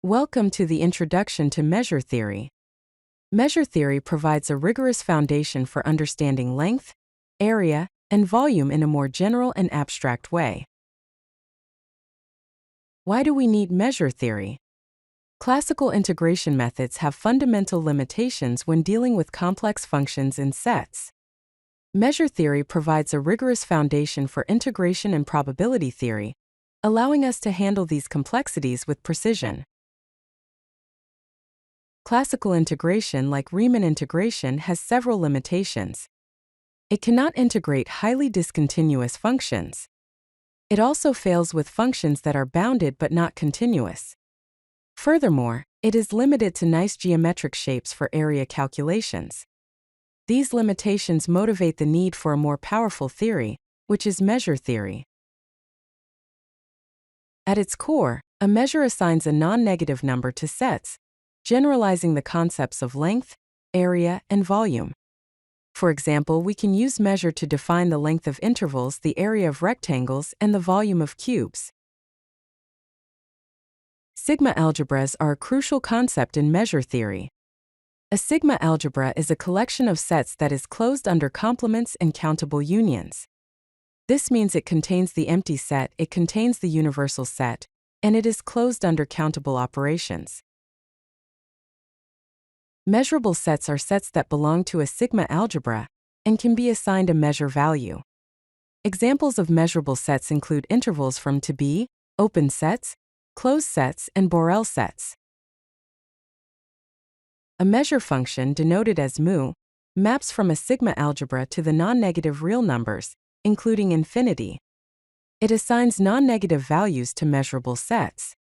Welcome to the Introduction to Measure Theory. Measure theory provides a rigorous foundation for understanding length, area, and volume in a more general and abstract way. Why do we need measure theory? Classical integration methods have fundamental limitations when dealing with complex functions in sets. Measure theory provides a rigorous foundation for integration and probability theory, allowing us to handle these complexities with precision. Classical integration, like Riemann integration, has several limitations. It cannot integrate highly discontinuous functions. It also fails with functions that are bounded but not continuous. Furthermore, it is limited to nice geometric shapes for area calculations. These limitations motivate the need for a more powerful theory, which is measure theory. At its core, a measure assigns a non-negative number to sets, generalizing the concepts of length, area, and volume. For example, we can use measure to define the length of intervals, the area of rectangles, and the volume of cubes. Sigma-algebras are a crucial concept in measure theory. A sigma-algebra is a collection of sets that is closed under complements and countable unions. This means it contains the empty set, it contains the universal set, and it is closed under countable operations. Measurable sets are sets that belong to a sigma-algebra and can be assigned a measure value. Examples of measurable sets include intervals from to be, open sets, closed sets, and Borel sets. A measure function, denoted as mu, maps from a sigma-algebra to the non-negative real numbers, including infinity. It assigns non-negative values to measurable sets.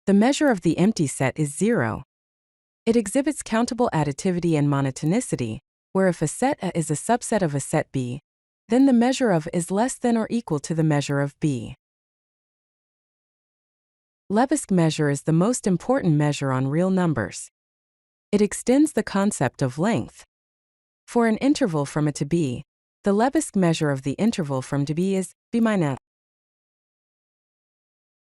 The measure of the empty set is 0. It exhibits countable additivity and monotonicity, where if a set A is a subset of a set B, then the measure of is less than or equal to the measure of B. Lebesgue measure is the most important measure on real numbers. It extends the concept of length. For an interval from A to B, the Lebesgue measure of the interval from to B is B minus.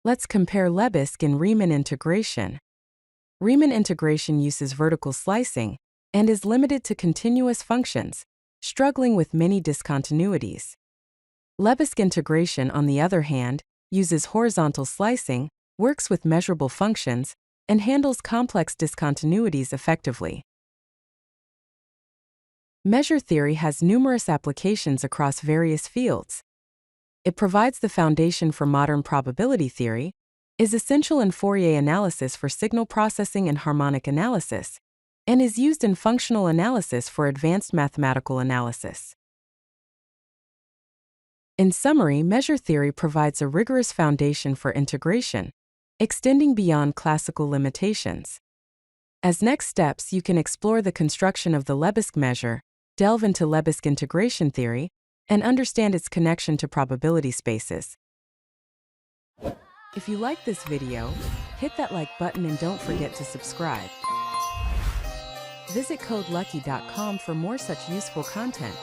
Let's compare Lebesgue and Riemann integration. Riemann integration uses vertical slicing and is limited to continuous functions, struggling with many discontinuities. Lebesgue integration, on the other hand, uses horizontal slicing, works with measurable functions, and handles complex discontinuities effectively. Measure theory has numerous applications across various fields. It provides the foundation for modern probability theory, is essential in Fourier analysis for signal processing and harmonic analysis, and is used in functional analysis for advanced mathematical analysis. In summary, measure theory provides a rigorous foundation for integration, extending beyond classical limitations. As next steps, you can explore the construction of the Lebesgue measure, delve into Lebesgue integration theory, and understand its connection to probability spaces. If you like this video, hit that like button and don't forget to subscribe. Visit CodeLucky.com for more such useful content.